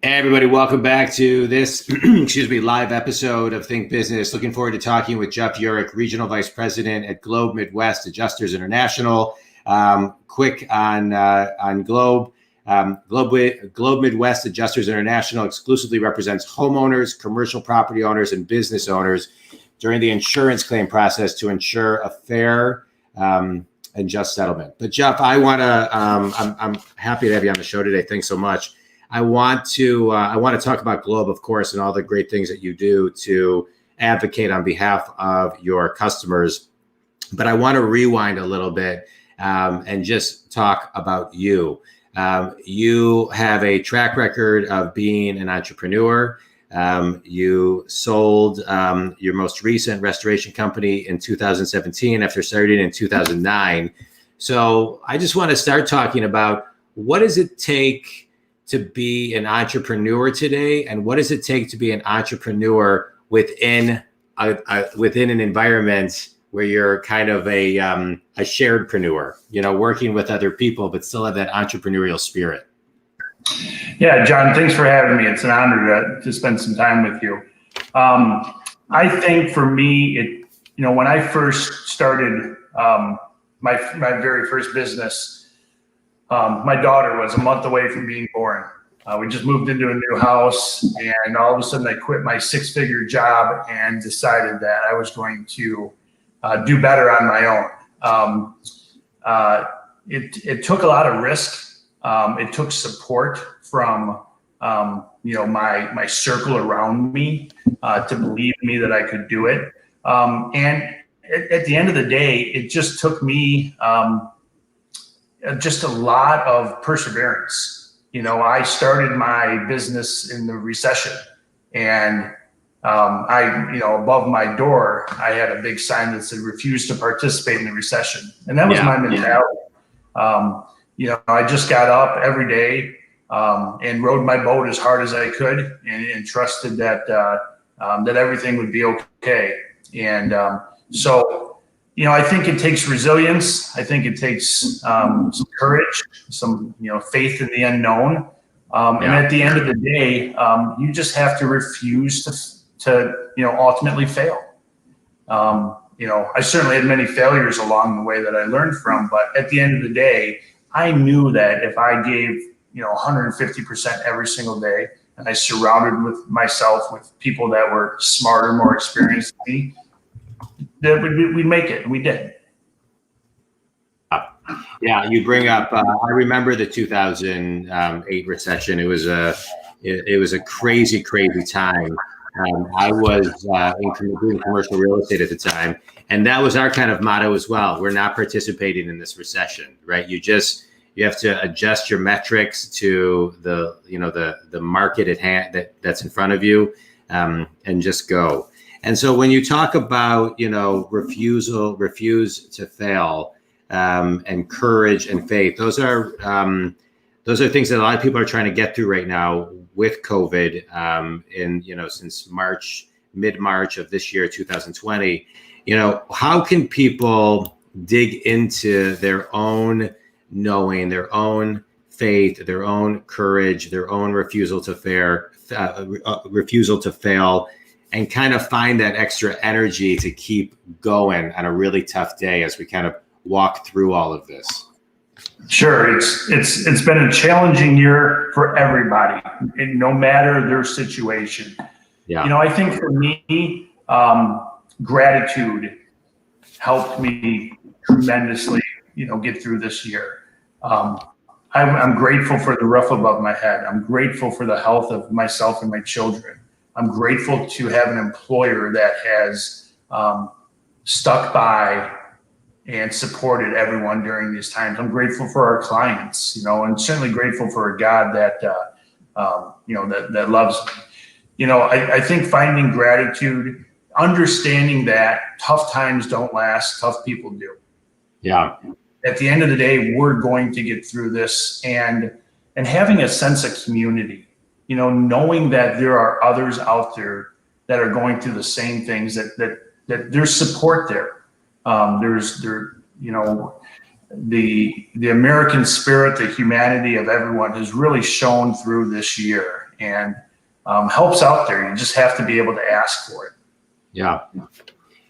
Hey everybody, welcome back to this live episode of Think Business. Looking forward to talking with Jeff Uherek, Regional Vice President at Globe Midwest Adjusters International. Quick on Globe. Globe Midwest Adjusters International exclusively represents homeowners, commercial property owners, and business owners during the insurance claim process to ensure a fair and just settlement. But Jeff, I'm happy to have you on the show today. Thanks so much. I want to talk about Globe, of course, and all the great things that you do to advocate on behalf of your customers. But I want to rewind a little bit and just talk about you. You have a track record of being an entrepreneur. You sold your most recent restoration company in 2017 after starting in 2009. So I just want to start talking about what does it take to be an entrepreneur today, and what does it take to be an entrepreneur within an environment where you're kind of a sharedpreneur, working with other people, but still have that entrepreneurial spirit? Yeah, John, thanks for having me. It's an honor to spend some time with you. I think for me, when I first started my very first business, my daughter was a month away from being born. We just moved into a new house, and all of a sudden I quit my six-figure job and decided that I was going to do better on my own. It took a lot of risk. It took support from my circle around me to believe in me that I could do it. And at the end of the day, it just took me just a lot of perseverance. I started my business in the recession, and above my door, I had a big sign that said "Refuse to participate in the recession," and that was my mentality. I just got up every day and rowed my boat as hard as I could, and trusted that that everything would be okay. And I think it takes resilience. I think it takes some courage, some faith in the unknown. And at the end of the day, you just have to refuse to ultimately fail. I certainly had many failures along the way that I learned from, but at the end of the day, I knew that if I gave 150% every single day, and I surrounded myself with people that were smarter, more experienced than me, that we'd make it, and we did. Yeah, you bring up. I remember the 2008 recession. It was a crazy time. I was doing commercial real estate at the time, and that was our kind of motto as well. We're not participating in this recession, right? You have to adjust your metrics to the market at hand that's in front of you, and just go. And so when you talk about, refuse to fail, and courage and faith, those are things that a lot of people are trying to get through right now with COVID, since mid-March of this year, 2020. How can people dig into their own knowing, their own faith, their own courage, their own refusal to fail, and kind of find that extra energy to keep going on a really tough day as we kind of walk through all of this? Sure. It's been a challenging year for everybody, no matter their situation. Yeah. I think for me, gratitude helped me tremendously, get through this year. I'm grateful for the roof above my head. I'm grateful for the health of myself and my children. I'm grateful to have an employer that has stuck by and supported everyone during these times. I'm grateful for our clients, and certainly grateful for a God that that loves me. I think finding gratitude, understanding that tough times don't last, tough people do. Yeah. At the end of the day, we're going to get through this, and having a sense of community. Knowing that there are others out there that are going through the same things, that there's support there. The American spirit, the humanity of everyone has really shown through this year. and help's out there. You just have to be able to ask for it. Yeah.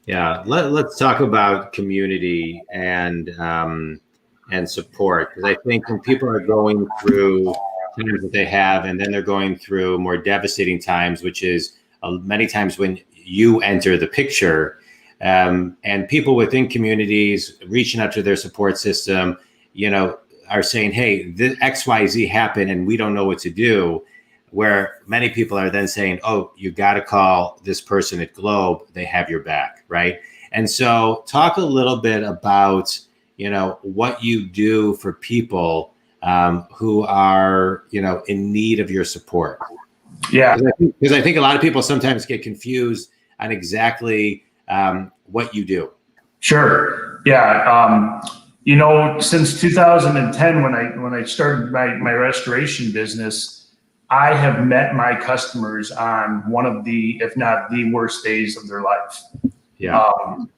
Yeah. Let's talk about community and support, because I think when people are going through times that they have, and then they're going through more devastating times, which is many times when you enter the picture, and people within communities reaching out to their support system, are saying, hey, this XYZ happened and we don't know what to do, where many people are then saying, oh, you got to call this person at Globe, they have your back, right? And so talk a little bit about, what you do for people who are, in need of your support. Yeah. Because I think a lot of people sometimes get confused on exactly what you do. Sure. Yeah. Since 2010, when I started my restoration business, I have met my customers on one of the, if not the worst days of their life. Yeah.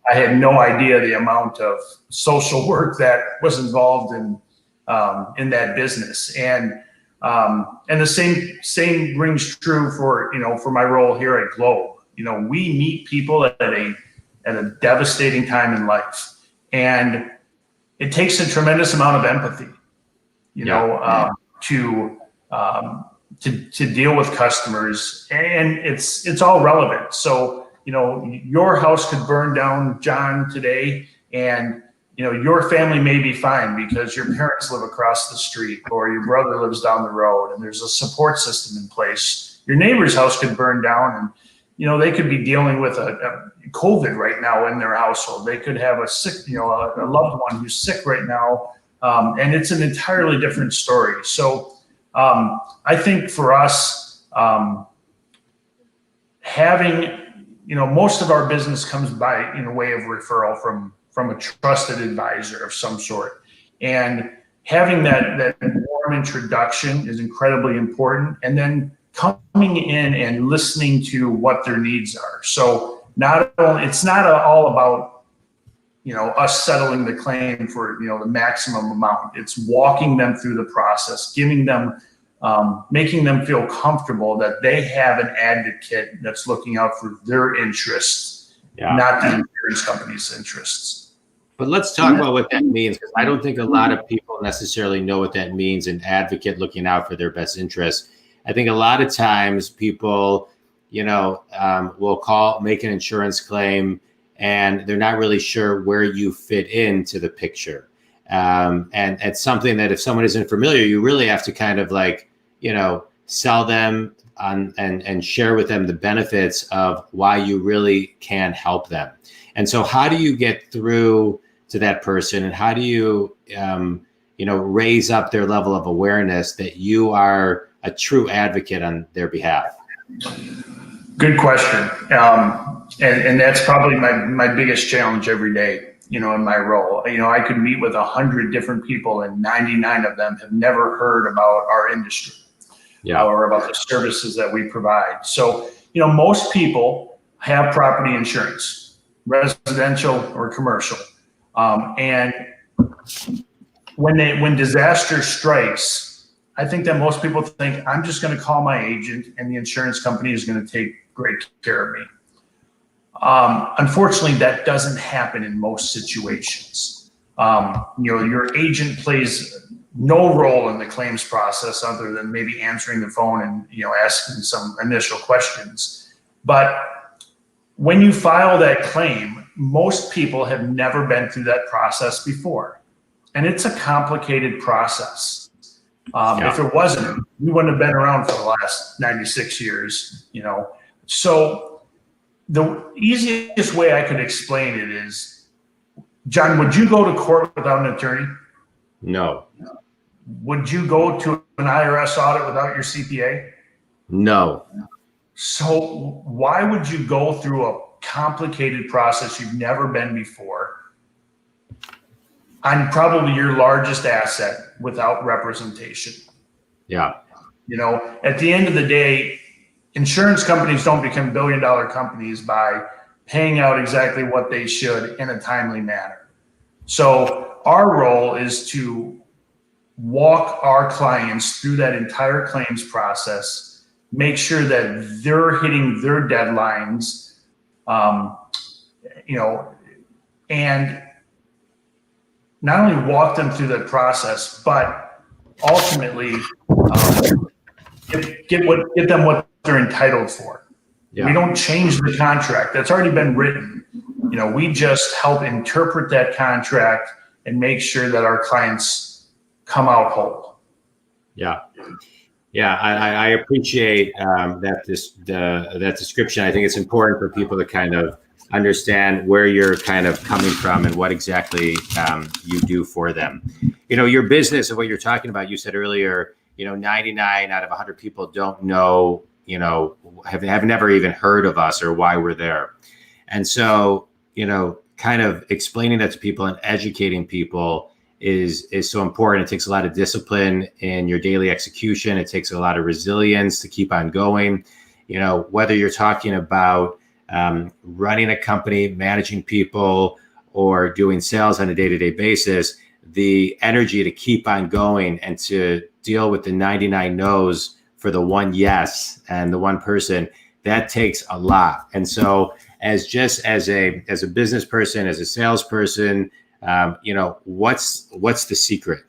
I had no idea the amount of social work that was involved in that business. And the same rings true for my role here at Globe. We meet people at a devastating time in life, and it takes a tremendous amount of empathy, to deal with customers, and it's all relevant. So, your house could burn down, John, today, and your family may be fine because your parents live across the street or your brother lives down the road and there's a support system in place. Your neighbor's house could burn down and, they could be dealing with a COVID right now in their household. They could have a sick, a loved one who's sick right now. And it's an entirely different story. So I think for us, having, most of our business comes by in a way of referral from a trusted advisor of some sort. And having that warm introduction is incredibly important. And then coming in and listening to what their needs are. So it's not all about, us settling the claim for, the maximum amount. It's walking them through the process, giving them, making them feel comfortable that they have an advocate that's looking out for their interests, not the insurance company's interests. But let's talk about what that means, because I don't think a lot of people necessarily know what that means, an advocate looking out for their best interests. I think a lot of times people, will make an insurance claim and they're not really sure where you fit into the picture. And it's something that if someone isn't familiar, you really have to kind of sell them on and share with them the benefits of why you really can help them. And so how do you get through to that person, and how do you, raise up their level of awareness that you are a true advocate on their behalf? Good question. And that's probably my biggest challenge every day, in my role. I could meet with 100 different people and 99 of them have never heard about our industry or about the services that we provide. So, most people have property insurance, residential or commercial. And when disaster strikes, I think that most people think, I'm just going to call my agent and the insurance company is going to take great care of me. Unfortunately, that doesn't happen in most situations. Your agent plays no role in the claims process other than maybe answering the phone and, asking some initial questions. But when you file that claim, most people have never been through that process before. And it's a complicated process. If it wasn't, we wouldn't have been around for the last 96 years, So the easiest way I could explain it is, John, would you go to court without an attorney? No. Would you go to an Irs audit without your CPA? No. So why would you go through a complicated process you've never been before on probably your largest asset without representation? Yeah. At the end of the day, insurance companies don't become billion-dollar companies by paying out exactly what they should in a timely manner. So our role is to walk our clients through that entire claims process, make sure that they're hitting their deadlines, and not only walk them through that process, but ultimately get them what they're entitled for. Yeah. We don't change the contract that's already been written. We just help interpret that contract and make sure that our clients come out whole. Yeah. Yeah, I appreciate that description. I think it's important for people to kind of understand where you're kind of coming from and what exactly you do for them. Your business and what you're talking about, you said earlier, 99 out of 100 people don't know, have never even heard of us or why we're there. And so, kind of explaining that to people and educating people is so important. It takes a lot of discipline in your daily execution. It takes a lot of resilience to keep on going. Whether you're talking about running a company, managing people, or doing sales on a day-to-day basis, the energy to keep on going and to deal with the 99 no's for the one yes and the one person, that takes a lot. And so as a business person, as a salesperson, what's the secret?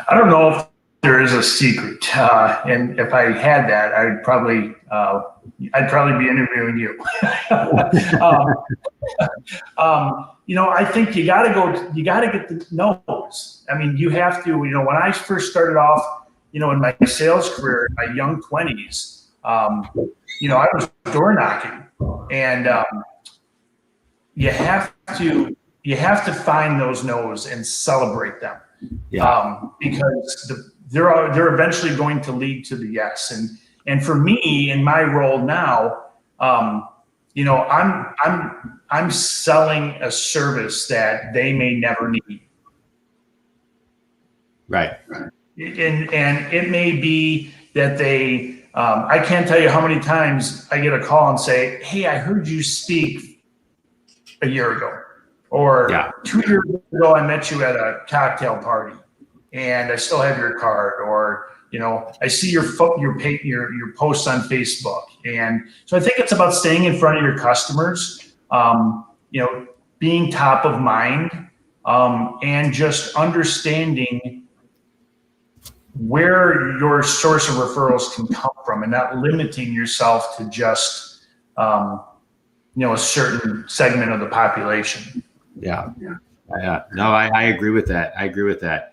I don't know if there is a secret. And if I had that, I'd probably be interviewing you. I think you got to get the no's. I mean, you have to, when I first started off, in my sales career, in my young 20s, I was door knocking, and you have to find those no's and celebrate them. Yeah. Because they're eventually going to lead to the yes. And for me, in my role now, I'm selling a service that they may never need. Right. And it may be that they, I can't tell you how many times I get a call and say, hey, I heard you speak a year ago, or 2 years ago, I met you at a cocktail party and I still have your card, or, I see your posts on Facebook. And so I think it's about staying in front of your customers, being top of mind, and just understanding where your source of referrals can come from, and not limiting yourself to just, a certain segment of the population. Yeah. No, I agree with that.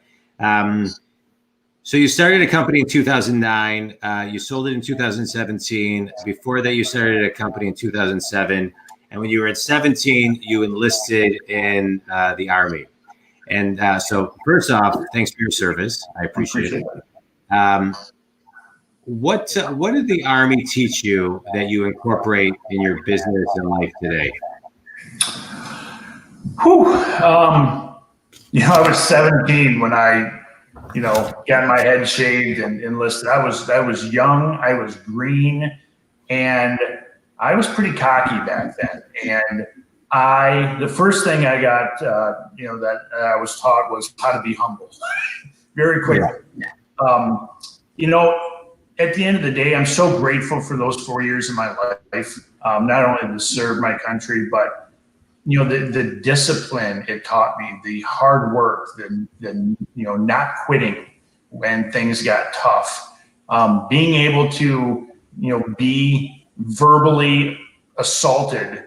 So you started a company in 2009. You sold it in 2017. Before that, you started a company in 2007. And when you were at 17, you enlisted in the Army. And so first off, thanks for your service. I appreciate it. What did the Army teach you that you incorporate in your business and life today? I was 17 when I, got my head shaved and enlisted. I was young, I was green, and I was pretty cocky back then. And the first thing I got, that I was taught was how to be humble very quickly. Yeah. At the end of the day, I'm so grateful for those 4 years of my life, not only to serve my country, but the discipline it taught me, the hard work, the not quitting when things got tough, being able to be verbally assaulted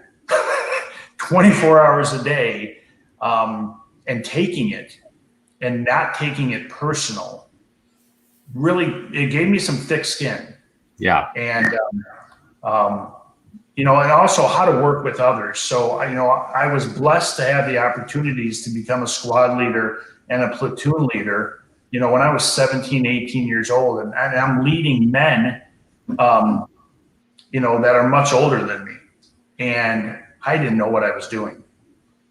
24 hours a day, and taking it and not taking it personal. Really, it gave me some thick skin. Yeah. And and also how to work with others. So, I was blessed to have the opportunities to become a squad leader and a platoon leader, when I was 17, 18 years old. And I'm leading men, that are much older than me. And I didn't know what I was doing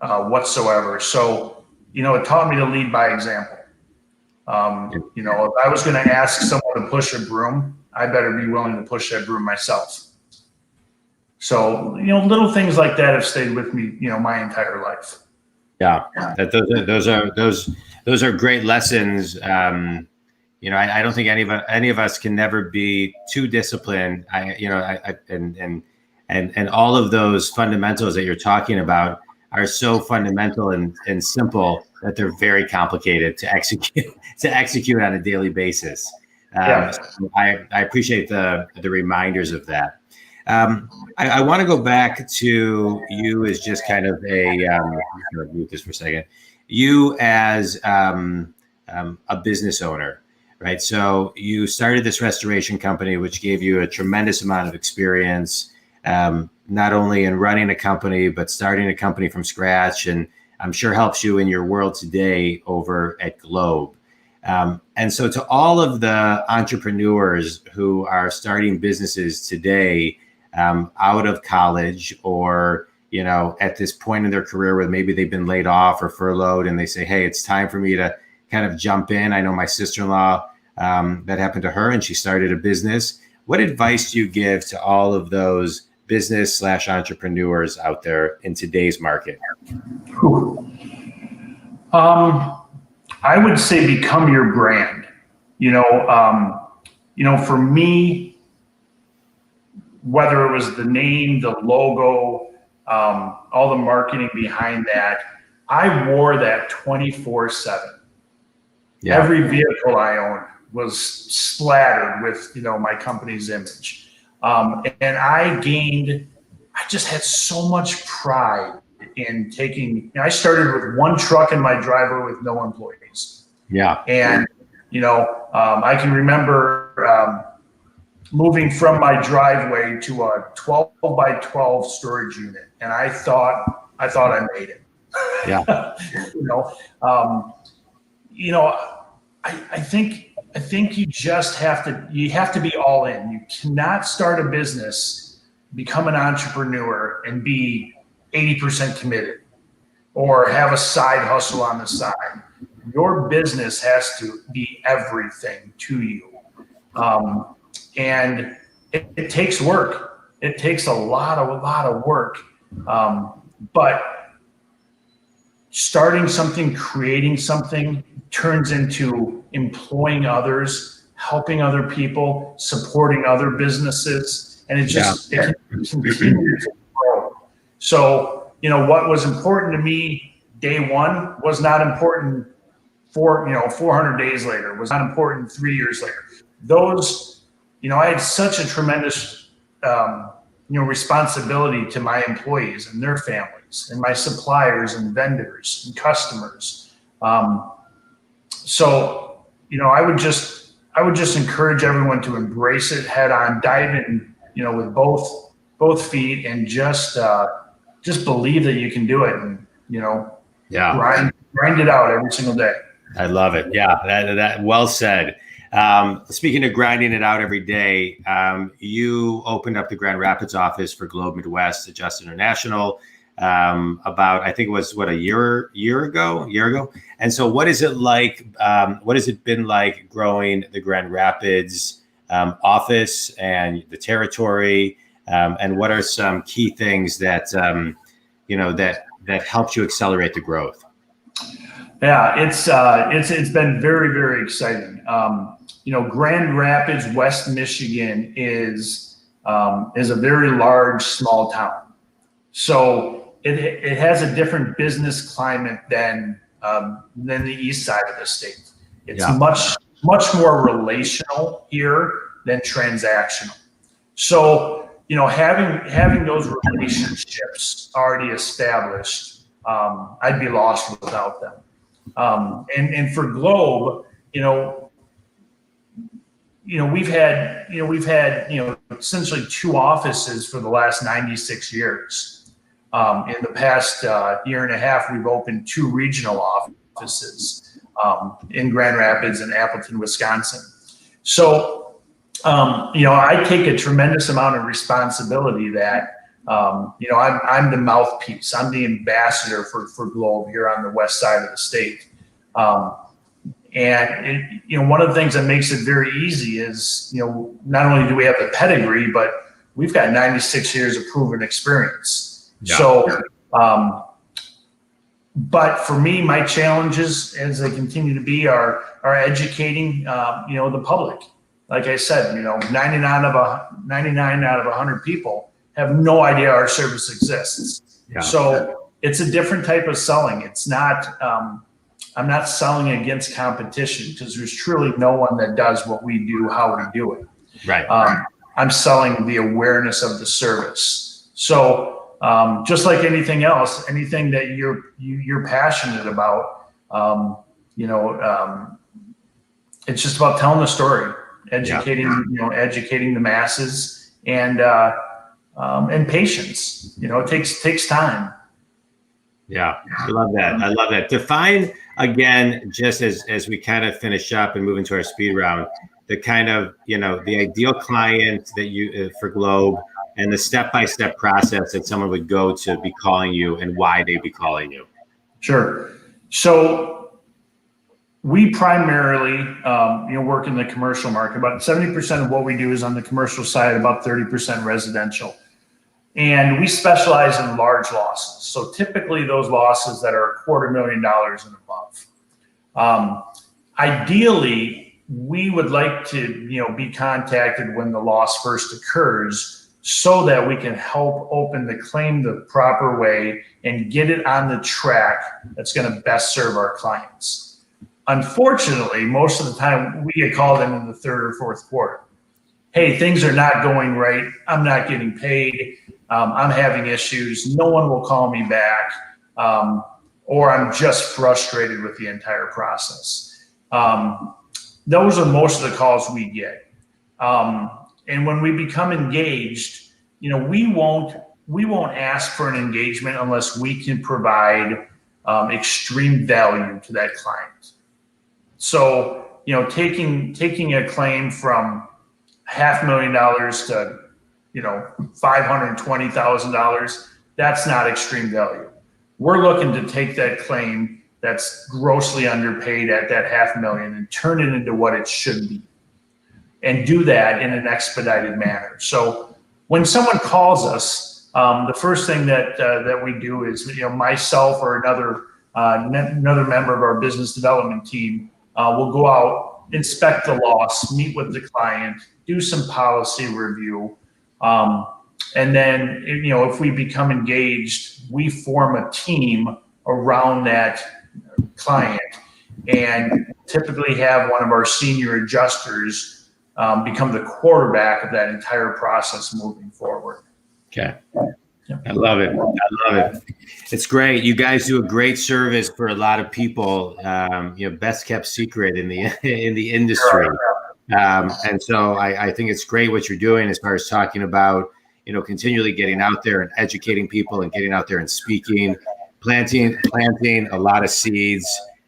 whatsoever. So, it taught me to lead by example. If I was going to ask someone to push a broom, I better be willing to push that broom myself. So, little things like that have stayed with me, my entire life. Yeah. Those are great lessons. I don't think any of us can never be too disciplined. And all of those fundamentals that you're talking about are so fundamental and simple that they're very complicated to execute on a daily basis. So I appreciate the reminders of that. I want to go back to you as just kind of I'm going to mute this for a second. You as a business owner, right? So you started this restoration company, which gave you a tremendous amount of experience, not only in running a company, but starting a company from scratch, and I'm sure helps you in your world today over at Globe. And so to all of the entrepreneurs who are starting businesses today, out of college or, at this point in their career where maybe they've been laid off or furloughed and they say, hey, it's time for me to kind of jump in. I know my sister-in-law, that happened to her and she started a business. What advice do you give to all of those business/entrepreneurs out there in today's market? I would say become your brand. For me, whether it was the name, the logo, all the marketing behind that, I wore that 24/7. Yeah. Every vehicle I owned was splattered with, my company's image. And I just had so much pride in taking, I started with one truck in my driveway with no employees. Yeah. And, I can remember moving from my driveway to a 12 by 12 storage unit. And I thought I made it. Yeah. I think you just have to be all in. You cannot start a business, become an entrepreneur and be 80% committed or have a side hustle on the side. Your business has to be everything to you. And it takes work. It takes a lot of work. But starting something, creating something turns into employing others, helping other people, supporting other businesses, and it continues to grow. So, what was important to me day one was not important 400 days later, was not important 3 years later. Those, I had such a tremendous, responsibility to my employees and their families and my suppliers and vendors and customers. So, I would just encourage everyone to embrace it head on, dive in, with both feet, and just believe that you can do it, and grind it out every single day. I love it. Yeah, that well said. Speaking of grinding it out every day, you opened up the Grand Rapids office for Globe Midwest Adjust International about, I think it was a year ago. And so what is it like? What has it been like growing the Grand Rapids office and the territory? And what are some key things that helped you accelerate the growth? Yeah, it's been very, very exciting. Grand Rapids, West Michigan is a very large, small town. So it has a different business climate than the east side of the state. It's much more relational here than transactional. So, having those relationships already established, I'd be lost without them. And for Globe, we've had essentially two offices for the last 96 years. In the past year and a half, we've opened two regional offices in Grand Rapids and Appleton, Wisconsin. So, I take a tremendous amount of responsibility that, I'm the mouthpiece. I'm the ambassador for Globe here on the west side of the state. And one of the things that makes it very easy is, not only do we have the pedigree, but we've got 96 years of proven experience. Yeah. So But for me, my challenges, as they continue to be, are educating, the public. Like I said, 99 out of 100 people have no idea our service exists. Yeah. So it's a different type of selling. It's not, I'm not selling against competition, because there's truly no one that does what we do, how we do it. Right. I'm selling the awareness of the service. So just like anything else, anything that you're passionate about, it's just about telling the story, educating, educating the masses, and patience. It takes time. Yeah, I love that. I love that. Define again, just as we kind of finish up and move into our speed round, the kind of, the ideal client that you for Globe, and the step-by-step process that someone would go to be calling you and why they'd be calling you. Sure. So we primarily, work in the commercial market. About 70% of what we do is on the commercial side, about 30% residential. And we specialize in large losses. So typically those losses that are $250,000 and above. Ideally, we would like to, be contacted when the loss first occurs, so that we can help open the claim the proper way and get it on the track that's going to best serve our clients. Unfortunately, most of the time we get called in the third or fourth quarter. Hey, things are not going right. I'm not getting paid. I'm having issues. No one will call me back. Or I'm just frustrated with the entire process. Those are most of the calls we get. And when we become engaged, we won't ask for an engagement unless we can provide extreme value to that client. So, taking a claim from $500,000 to, $520,000, that's not extreme value. We're looking to take that claim that's grossly underpaid at that $500,000 and turn it into what it should be, and do that in an expedited manner. So when someone calls us, the first thing that we do is, myself or another member of our business development team will go out, inspect the loss, meet with the client, do some policy review, and then if we become engaged, we form a team around that client, and typically have one of our senior adjusters become the quarterback of that entire process moving forward. Okay. I love it. I love it. It's great. You guys do a great service for a lot of people. Best kept secret in the industry. And so I think it's great what you're doing as far as talking about, continually getting out there and educating people and getting out there and speaking, planting a lot of seeds.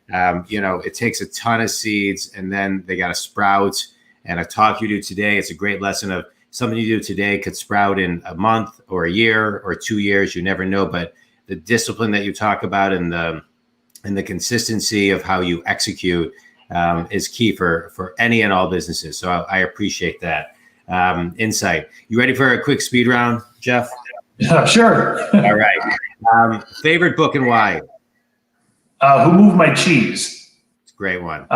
It takes a ton of seeds, and then they got to sprout. And a talk you do today, it's a great lesson of something you do today could sprout in a month or a year or 2 years. You never know. But the discipline that you talk about and the consistency of how you execute is key for any and all businesses. So I appreciate that insight. You ready for a quick speed round, Jeff? Sure. All right. Favorite book and why? Who Moved My Cheese? It's a great one.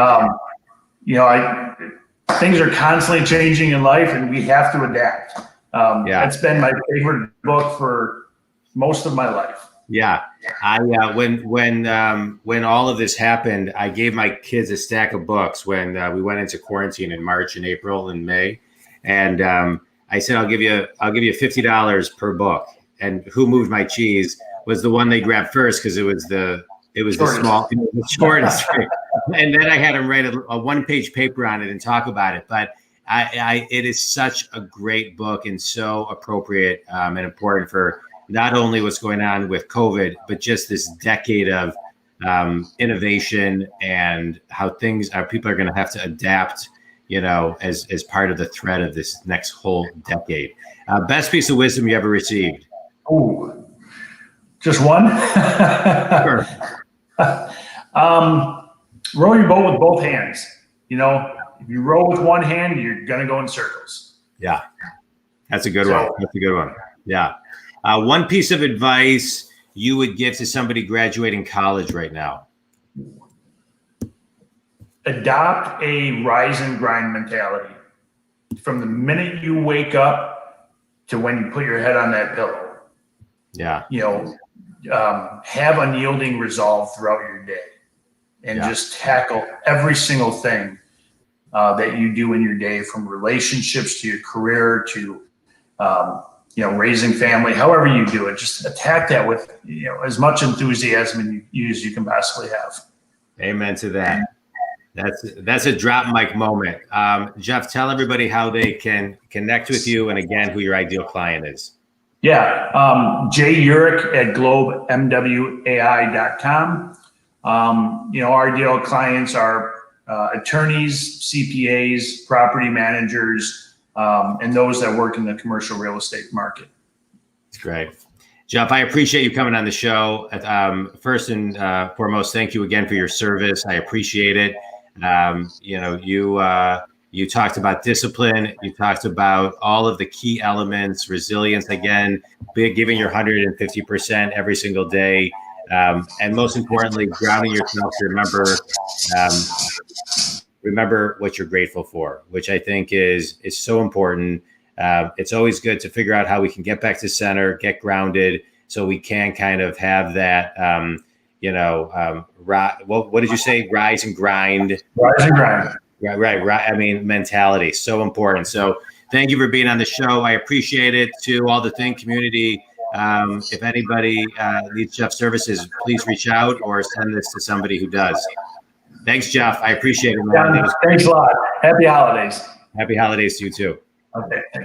Things are constantly changing in life, and we have to adapt. It's been my favorite book for most of my life. Yeah, I when all of this happened, I gave my kids a stack of books when we went into quarantine in March and April and May, and I said I'll give you $50 per book. And Who Moved My Cheese was the one they grabbed first because it was the shortest. And then I had them write a one-page paper on it and talk about it. But it is such a great book and so appropriate and important for not only what's going on with COVID, but just this decade of innovation and how people are going to have to adapt, as part of the thread of this next whole decade. Best piece of wisdom you ever received? Oh, just one? Sure. Row your boat with both hands. If you row with one hand, you're going to go in circles. Yeah. That's a good one. Yeah. One piece of advice you would give to somebody graduating college right now? Adopt a rise and grind mentality. From the minute you wake up to when you put your head on that pillow. Yeah. Have unyielding resolve throughout your day, and just tackle every single thing that you do in your day, from relationships to your career to raising family. However you do it, just attack that with as much enthusiasm as you can possibly have. Amen to that. That's a drop mic moment. Jeff, tell everybody how they can connect with you, and again, who your ideal client is. Yeah, J Uherek at globemwai.com. Our ideal clients are attorneys, CPAs, property managers, and those that work in the commercial real estate market. That's great. Jeff, I appreciate you coming on the show. First and foremost, thank you again for your service. I appreciate it. You talked about discipline. You talked about all of the key elements, resilience, again, giving your 150% every single day. And most importantly, grounding yourself to remember what you're grateful for, which I think is so important. It's always good to figure out how we can get back to center, get grounded, so we can kind of have that, what did you say? Rise and grind. Rise and grind. Right. I mean, mentality, so important. So thank you for being on the show. I appreciate it. To all the Think community, if anybody needs Jeff services, please reach out or send this to somebody who does. Thanks, Jeff. I appreciate it, man. Thanks a lot. Happy holidays. Happy holidays to you too. Okay, thanks.